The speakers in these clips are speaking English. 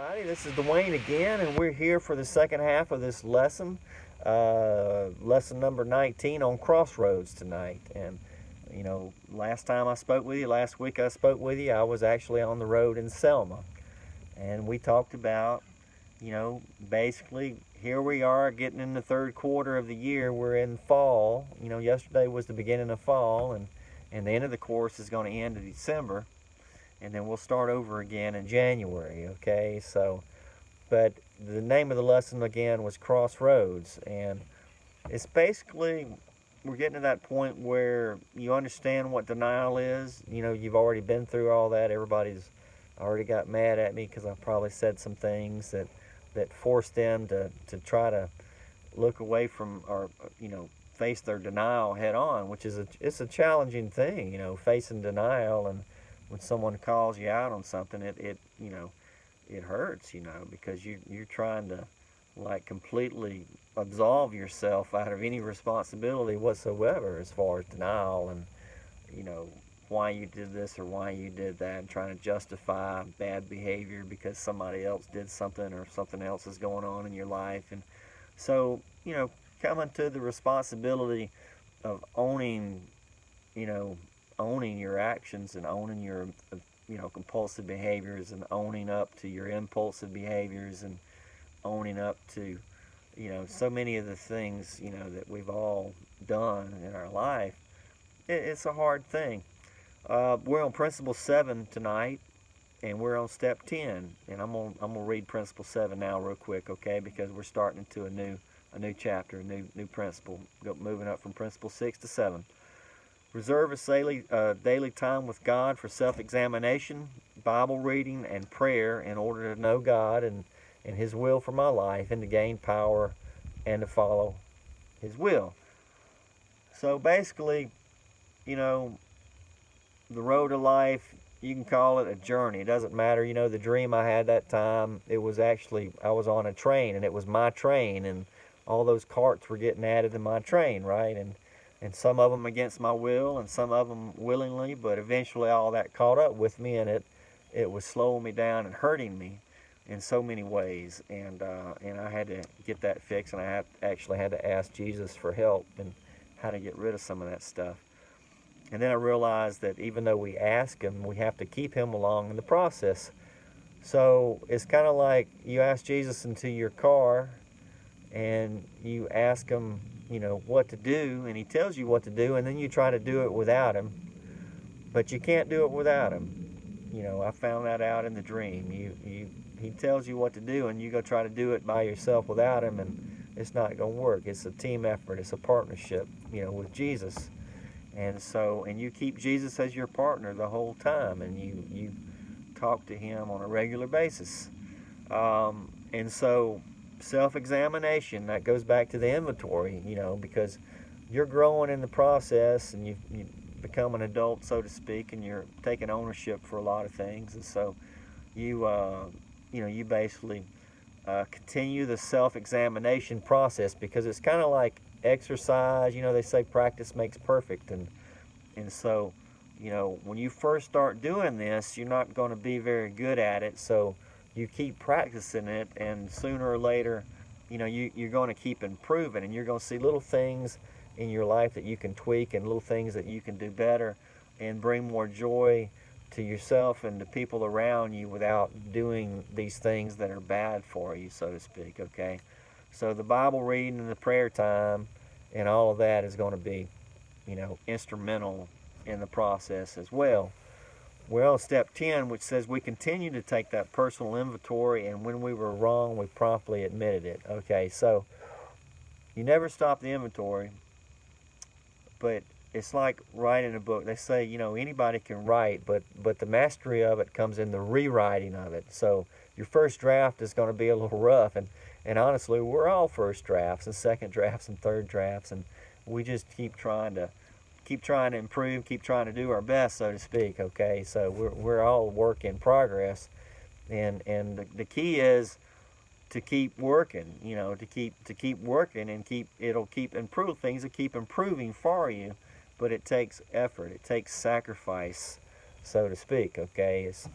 everybody. This is Dwayne again, and we're here for the second half of this lesson, lesson number 19 on Crossroads tonight. And, last time I spoke with you, last week I spoke with you, I was actually on the road in Selma. And we talked about, basically here we are getting in the third quarter of the year. We're in fall. Yesterday was the beginning of fall, and the end of the course is going to end in December. And then we'll start over again in January, okay? But the name of the lesson again was Crossroads, and it's basically, we're getting to that point where you understand what denial is. You've already been through all that. Everybody's already got mad at me because I probably said some things that forced them to try to look away from, or, face their denial head on, which is it's a challenging thing, facing denial. And when someone calls you out on something, it hurts, because you're trying to completely absolve yourself out of any responsibility whatsoever as far as denial and why you did this or why you did that, and trying to justify bad behavior because somebody else did something or something else is going on in your life. And so coming to the responsibility of owning your actions and owning your compulsive behaviors, and owning up to your impulsive behaviors, and owning up to so many of the things that we've all done in our life. It's a hard thing. We're on principle 7 tonight, and we're on step 10, and I'm gonna read principle 7 now real quick, okay, because we're starting into a new chapter, a new principle, moving up from principle 6 to 7. Reserve a daily time with God for self-examination, Bible reading, and prayer in order to know God and His will for my life, and to gain power and to follow His will. So basically, the road of life, you can call it a journey. It doesn't matter. The dream I had that time, it was actually, I was on a train, and it was my train, and all those carts were getting added to my train, right? And some of them against my will, and some of them willingly, but eventually all that caught up with me, and it was slowing me down and hurting me in so many ways. And I had to get that fixed, and I actually had to ask Jesus for help and how to get rid of some of that stuff. And then I realized that even though we ask Him, we have to keep Him along in the process. So it's kind of like you ask Jesus into your car, and you ask Him, what to do, and He tells you what to do, and then you try to do it without Him, but you can't do it without Him. I found that out in the dream. He tells you what to do, and you go try to do it by yourself without Him, and it's not going to work. It's a team effort. It's a partnership, with Jesus. And you keep Jesus as your partner the whole time, and you talk to Him on a regular basis. And so self-examination, that goes back to the inventory, because you're growing in the process, and you become an adult, so to speak, and you're taking ownership for a lot of things. And so you basically continue the self-examination process, because it's kind of like exercise. They say practice makes perfect, and so when you first start doing this, you're not going to be very good at it. So you keep practicing it, and sooner or later, you're going to keep improving, and you're going to see little things in your life that you can tweak, and little things that you can do better and bring more joy to yourself and the people around you without doing these things that are bad for you, so to speak, okay? So the Bible reading and the prayer time and all of that is going to be, instrumental in the process as well. We're on step 10, which says we continue to take that personal inventory, and when we were wrong, we promptly admitted it. Okay, so you never stop the inventory, but it's like writing a book. They say, anybody can write, but the mastery of it comes in the rewriting of it. So your first draft is going to be a little rough, and honestly, we're all first drafts and second drafts and third drafts, and we just keep trying to improve, keep trying to do our best, so to speak, okay? So we're all work in progress, and the key is to keep working, to keep working, and it'll keep improve things will keep improving for you, but it takes effort, it takes sacrifice, so to speak. Okay, it's,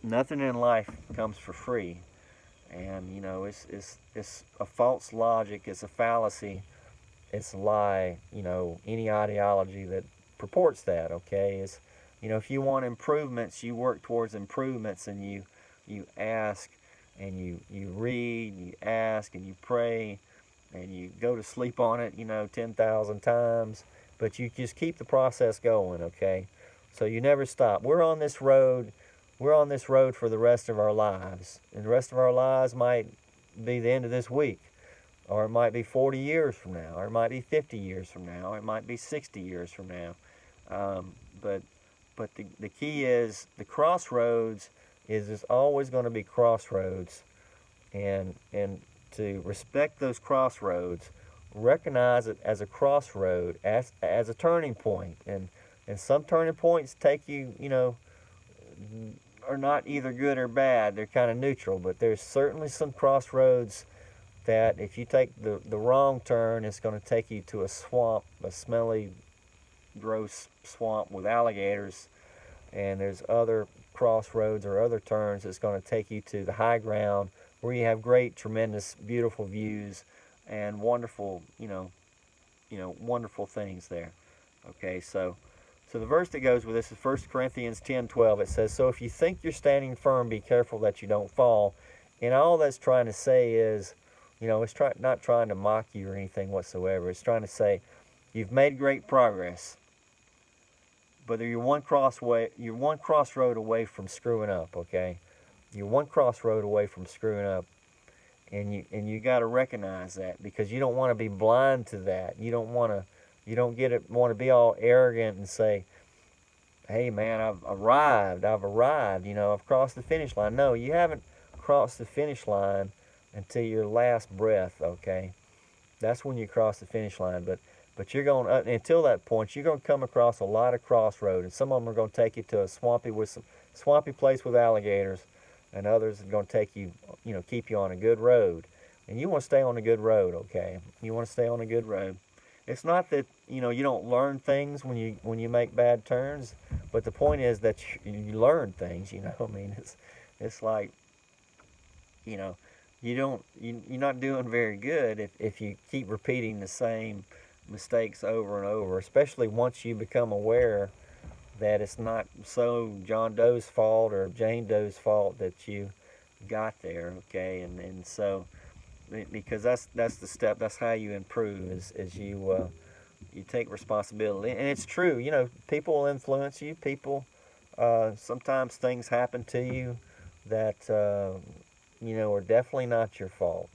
nothing in life comes for free, and it's a false logic. It's a fallacy. It's a lie. Any ideology that purports that. Okay, is, if you want improvements, you work towards improvements, and you ask, and you read, you ask, and you pray, and you go to sleep on it, 10,000 times, but you just keep the process going, okay? So you never stop. We're on this road for the rest of our lives. And the rest of our lives might be the end of this week, or it might be 40 years from now, or it might be 50 years from now, or it might be 60 years from now. But the key is the crossroads is there's always going to be crossroads, and to respect those crossroads, recognize it as a crossroad, as a turning point, and some turning points take you, are not either good or bad. They're kind of neutral, but there's certainly some crossroads that if you take the wrong turn, it's going to take you to a swamp, a smelly, gross swamp with alligators, and there's other crossroads or other turns that's going to take you to the high ground where you have great, tremendous, beautiful views and wonderful, wonderful things there. Okay, so the verse that goes with this is 1 Corinthians 10:12. It says, "So if you think you're standing firm, be careful that you don't fall." And all that's trying to say is, it's not trying to mock you or anything whatsoever. It's trying to say, you've made great progress, but you're one crossroad away from screwing up, okay? You're one crossroad away from screwing up, and you got to recognize that, because you don't want to be blind to that. You don't want to be all arrogant and say, "Hey man, I've arrived, I've crossed the finish line." No, you haven't crossed the finish line until your last breath, okay? That's when you cross the finish line, but you're going until that point, you're going to come across a lot of crossroads, and some of them are going to take you to a swampy place with alligators, and others are going to take you, keep you on a good road. And you want to stay on a good road, okay? You want to stay on a good road. It's not that, you don't learn things when you make bad turns, but the point is that you learn things, I mean, it's like, you're not doing very good if you keep repeating the same mistakes over and over, especially once you become aware that it's not so John Doe's fault or Jane Doe's fault that you got there, okay? And so, because that's the step, that's how you improve, is you take responsibility. And it's true, people will influence you. People, sometimes things happen to you that are definitely not your fault,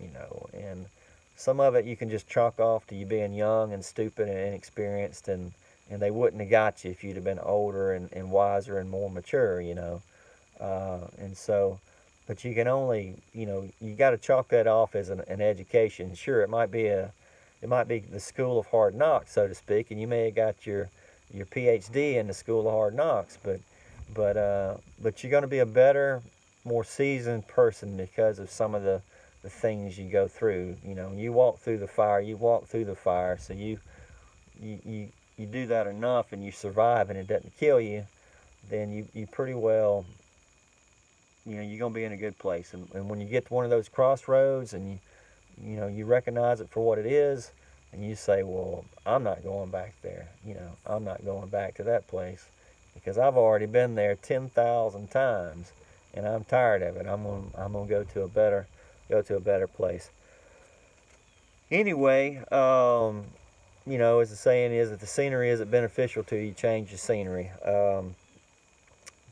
and some of it you can just chalk off to you being young and stupid and inexperienced, and they wouldn't have got you if you'd have been older and wiser and more mature, and so, but you can only, you got to chalk that off as an education. Sure, it might be the school of hard knocks, so to speak, and you may have got your PhD in the school of hard knocks, but you're going to be a better, more seasoned person because of some of the things you go through. You walk through the fire, so you do that enough and you survive and it doesn't kill you, then you pretty well, you're going to be in a good place. And when you get to one of those crossroads and you recognize it for what it is, and you say, well, I'm not going back there, I'm not going back to that place, because I've already been there 10,000 times and I'm tired of it. I'm gonna go to a better place. Anyway, as the saying is, if the scenery isn't beneficial to you, change the scenery.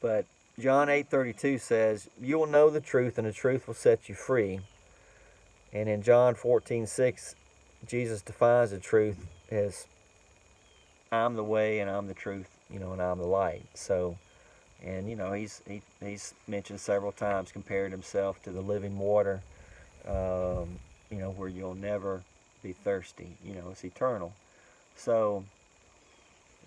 But John 8:32 says, "You will know the truth, and the truth will set you free." And in John 14:6, Jesus defines the truth as, "I'm the way, and I'm the truth, and I'm the light." So, and he's mentioned several times, compared himself to the living water, where you'll never be thirsty. It's eternal. So,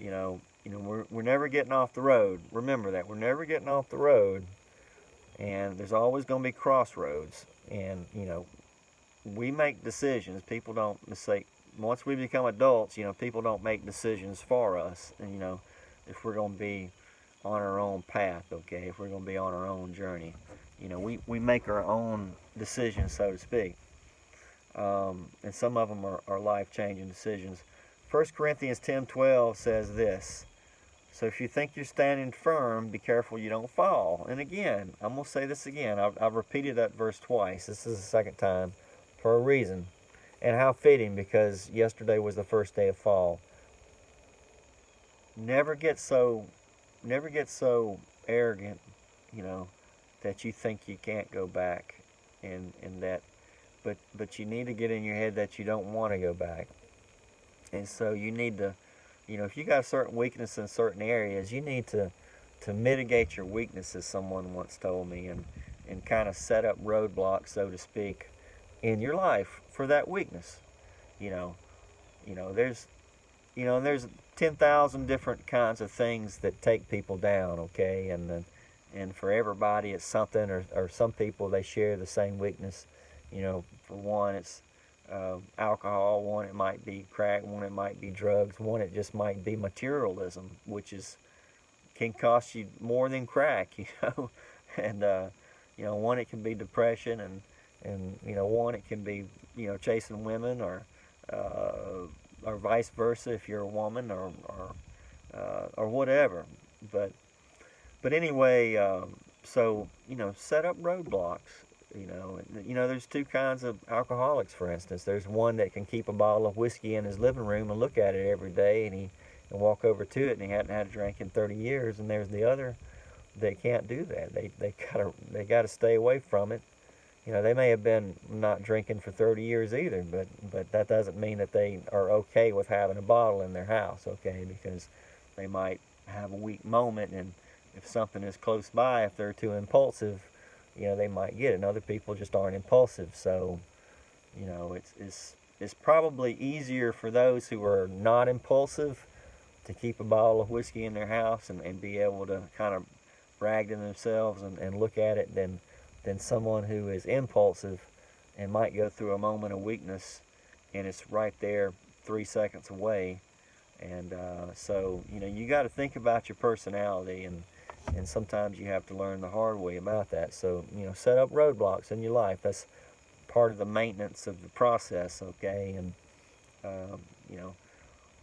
we're never getting off the road. Remember that. We're never getting off the road. And there's always going to be crossroads. And, we make decisions. People don't say, once we become adults, people don't make decisions for us. And, if we're going to be on our own path, okay, if we're going to be on our own journey. You know, we make our own decisions, so to speak. And some of them are life-changing decisions. 1 Corinthians 10:12 says this: so if you think you're standing firm, be careful you don't fall. And again, I'm going to say this again. I've repeated that verse twice. This is the second time for a reason. And how fitting, because yesterday was the first day of fall. Never get so arrogant, you know, that you think you can't go back, and that, but you need to get in your head that you don't want to go back. And so you need to, you know, if you got a certain weakness in certain areas, you need to mitigate your weaknesses, someone once told me, and kind of set up roadblocks, so to speak, in your life for that weakness. You know, there's 10,000 different kinds of things that take people down, okay? And for everybody it's something, or some people, they share the same weakness. You know, for one it's alcohol, one it might be crack, one it might be drugs, one it just might be materialism, which can cost you more than crack, you know. And you know, one it can be depression, and you know, one it can be, you know, chasing women, or vice versa if you're a woman, or whatever. But anyway, so, you know, set up roadblocks. You know, there's two kinds of alcoholics, for instance. There's one that can keep a bottle of whiskey in his living room and look at it every day, and walk over to it, and he hadn't had a drink in 30 years. And there's the other that can't do that. They gotta stay away from it. You know, they may have been not drinking for 30 years either, but that doesn't mean that they are okay with having a bottle in their house, okay? Because they might have a weak moment, and if something is close by, if they're too impulsive, you know, they might get it. And other people just aren't impulsive. So, you know, it's probably easier for those who are not impulsive to keep a bottle of whiskey in their house and be able to kind of brag to themselves and look at it than someone who is impulsive and might go through a moment of weakness, and it's right there 3 seconds away. And so, you know, you got to think about your personality, and sometimes you have to learn the hard way about that. So, you know, set up roadblocks in your life. That's part of the maintenance of the process, okay? And, you know,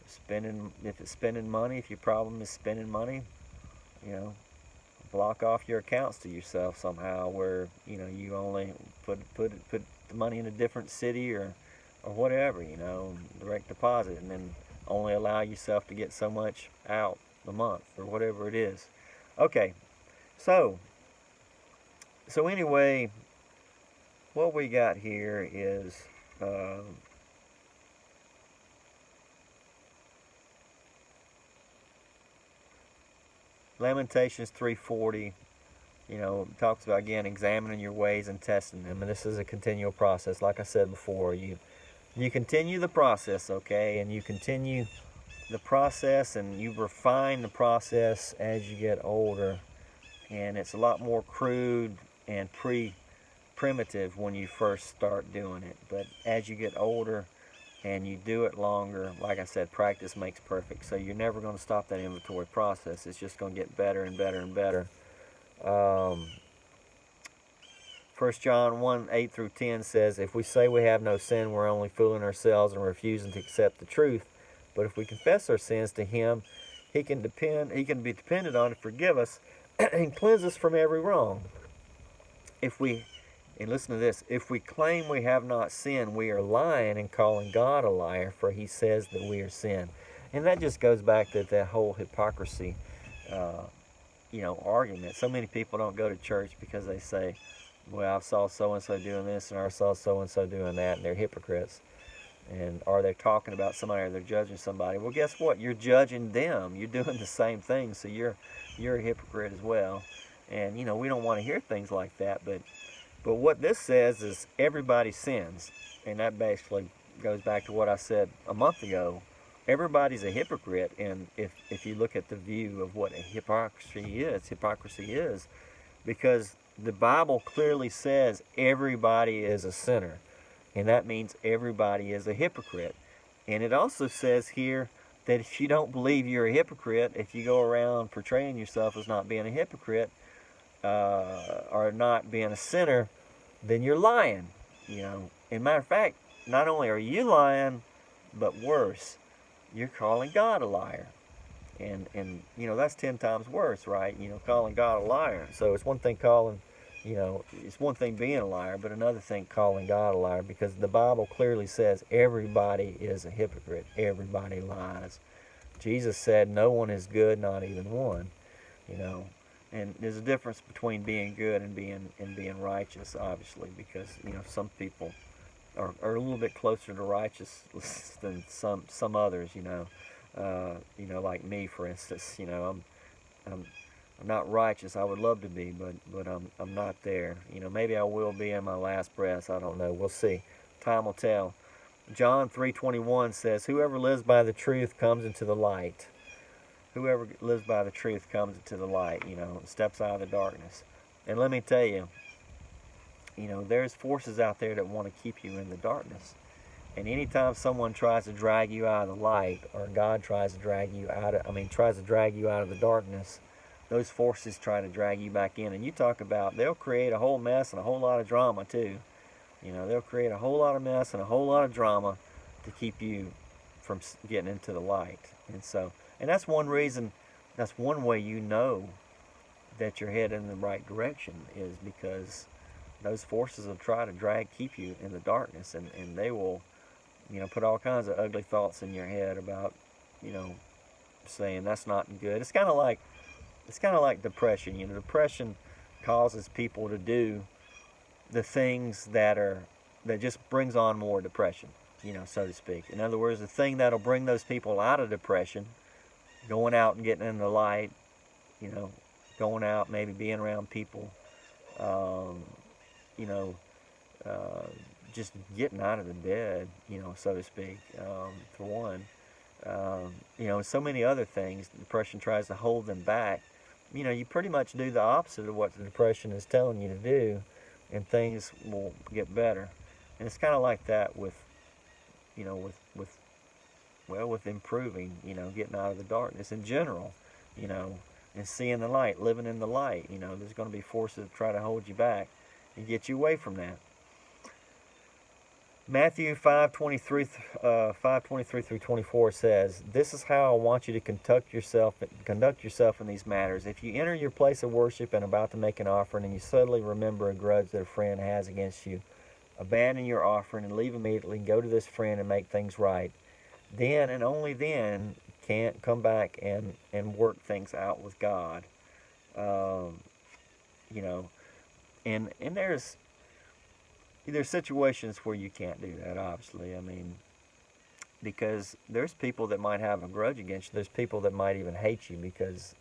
if it's spending money, if your problem is spending money, you know, block off your accounts to yourself somehow, where, you know, you only put the money in a different city, or whatever, you know, direct deposit, and then only allow yourself to get so much out a month, or whatever it is. Okay, so anyway, what we got here is Lamentations 3:40, you know, talks about, again, examining your ways and testing them. And this is a continual process. Like I said before, you continue the process, okay? And you continue the process, and you refine the process as you get older. And it's a lot more crude and primitive when you first start doing it. But as you get older and you do it longer, like I said, practice makes perfect. So you're never going to stop that inventory process. It's just going to get better and better and better. 1 John 1:8-10 says, if we say we have no sin, we're only fooling ourselves and refusing to accept the truth. But if we confess our sins to him, he can be depended on to forgive us and cleanse us from every wrong. And listen to this, if we claim we have not sinned, we are lying and calling God a liar, for he says that we are sin. And that just goes back to that whole hypocrisy, you know, argument. So many people don't go to church because they say, well, I saw so-and-so doing this, and I saw so-and-so doing that, and they're hypocrites. And are they talking about somebody, or they're judging somebody? Well, guess what? You're judging them. You're doing the same thing, so you're a hypocrite as well. And, you know, we don't want to hear things like that, but what this says is everybody sins. And that basically goes back to what I said a month ago. Everybody's a hypocrite, and if you look at the view of what a hypocrisy is, because the Bible clearly says everybody is a sinner, and that means everybody is a hypocrite. And it also says here that if you don't believe you're a hypocrite, if you go around portraying yourself as not being a hypocrite, or not being a sinner, then you're lying. You know, as a matter of fact, not only are you lying, but worse, you're calling God a liar. And you know, that's 10 times worse, right? You know, calling God a liar. So it's one thing calling, you know, it's one thing being a liar, but another thing calling God a liar, because the Bible clearly says everybody is a hypocrite. Everybody lies. Jesus said no one is good, not even one. You know, and there's a difference between being good and being righteous, obviously, because you know some people are a little bit closer to righteous than some others. You know, like me, for instance. You know, I'm not righteous. I would love to be, but I'm not there. You know, maybe I will be in my last breath. I don't know. We'll see. Time will tell. John 3:21 says, "Whoever lives by the truth comes into the light." Whoever lives by the truth comes into the light, you know, steps out of the darkness. And let me tell you, you know, there's forces out there that want to keep you in the darkness. And anytime someone tries to drag you out of the light, or God tries to drag you out of the darkness, those forces try to drag you back in. And you talk about, they'll create a whole mess and a whole lot of drama too. You know, they'll create a whole lot of mess and a whole lot of drama to keep you from getting into the light. And that's one reason, that's one way you know that you're heading in the right direction, is because those forces will try to keep you in the darkness, and they will, you know, put all kinds of ugly thoughts in your head about, you know, saying that's not good. It's kind of like depression. You know, depression causes people to do the things that just brings on more depression, you know, so to speak. In other words, the thing that'll bring those people out of depression, going out and getting in the light, you know, going out, maybe being around people, you know, just getting out of the bed, you know, so to speak, for one. You know, so many other things, depression tries to hold them back. You know, you pretty much do the opposite of what the depression is telling you to do, and things will get better. And it's kind of like that with, you know, with improving, you know, getting out of the darkness in general, you know, and seeing the light, living in the light. You know, there's going to be forces that try to hold you back and get you away from that. Matthew 5:23 through 24 says, "This is how I want you to conduct yourself in these matters. If you enter your place of worship and about to make an offering, and you suddenly remember a grudge that a friend has against you, abandon your offering and leave immediately, and go to this friend and make things right. Then and only then can come back and work things out with God." You know, and there's situations where you can't do that, obviously. I mean, because there's people that might have a grudge against you. There's people that might even hate you because,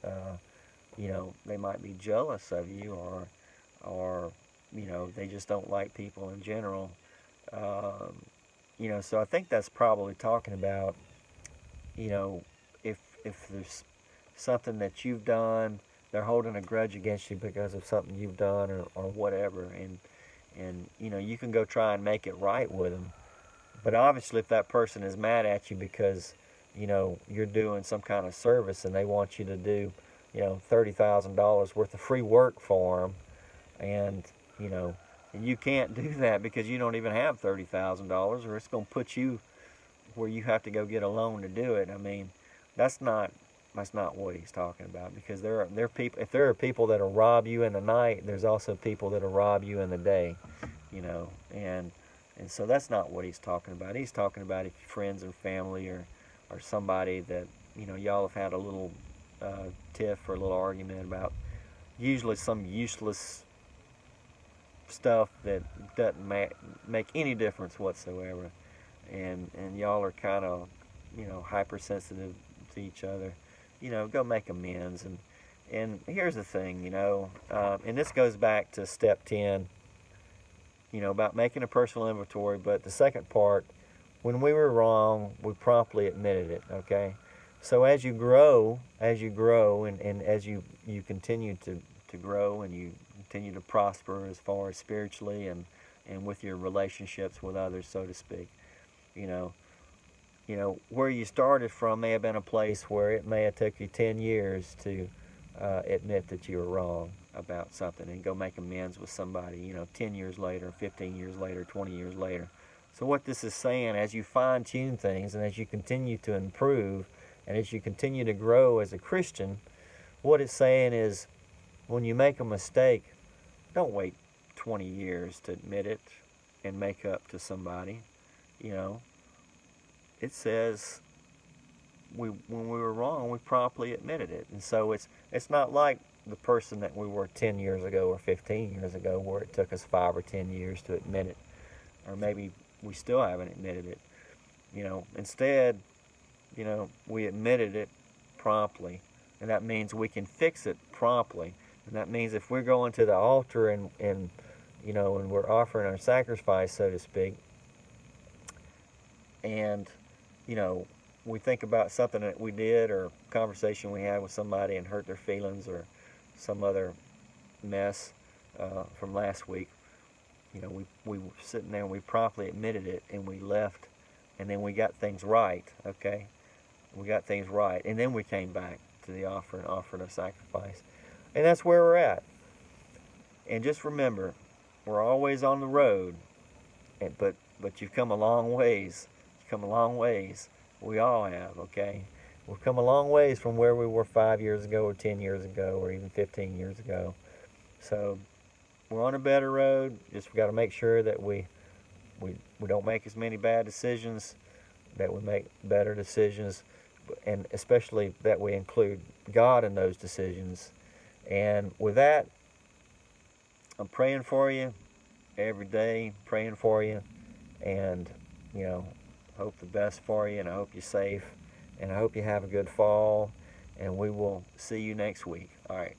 you know, they might be jealous of you, or you know, they just don't like people in general. You know, so I think that's probably talking about, you know, if there's something that you've done, they're holding a grudge against you because of something you've done, or whatever, and you know, you can go try and make it right with them. But obviously, if that person is mad at you because, you know, you're doing some kind of service and they want you to do, you know, $30,000 worth of free work for them, and you know, and you can't do that because you don't even have $30,000, or it's going to put you where you have to go get a loan to do it. I mean, that's not what he's talking about, because there are people. If there are people that'll rob you in the night, there's also people that'll rob you in the day, you know, and so that's not what he's talking about. He's talking about if friends or family or somebody that, you know, y'all have had a little tiff or a little argument about usually some useless stuff that doesn't make any difference whatsoever, and y'all are kind of, you know, hypersensitive to each other. You know, go make amends. And here's the thing, you know, and this goes back to step 10, you know, about making a personal inventory. But the second part, when we were wrong, we promptly admitted it, okay? So as you grow, and as you continue to grow, and you continue to prosper as far as spiritually and with your relationships with others, so to speak, you know, where you started from may have been a place where it may have took you 10 years to admit that you were wrong about something and go make amends with somebody, 10 years later, 15 years later, 20 years later. So what this is saying, as you fine-tune things and as you continue to improve and as you continue to grow as a Christian, what it's saying is when you make a mistake, don't wait 20 years to admit it and make up to somebody. It says when we were wrong, we promptly admitted it. And so it's not like the person that we were 10 years ago or 15 years ago where it took us 5 or 10 years to admit it. Or maybe we still haven't admitted it. Instead, we admitted it promptly. And that means we can fix it promptly. And that means if we're going to the altar and we're offering our sacrifice, so to speak, and, we think about something that we did or a conversation we had with somebody and hurt their feelings or some other mess from last week, we were sitting there and we promptly admitted it and we left and then we got things right, okay? We got things right. And then we came back to the altar and offered a sacrifice. And that's where we're at. And just remember, we're always on the road, but you've come a long ways. You've come a long ways. We all have, okay? We've come a long ways from where we were 5 years ago or 10 years ago or even 15 years ago. So we're on a better road. Just got to make sure that we don't make as many bad decisions, that we make better decisions, and especially that we include God in those decisions. And with that, I'm praying for you every day, praying for you, and, hope the best for you, and I hope you're safe, and I hope you have a good fall, and we will see you next week. All right.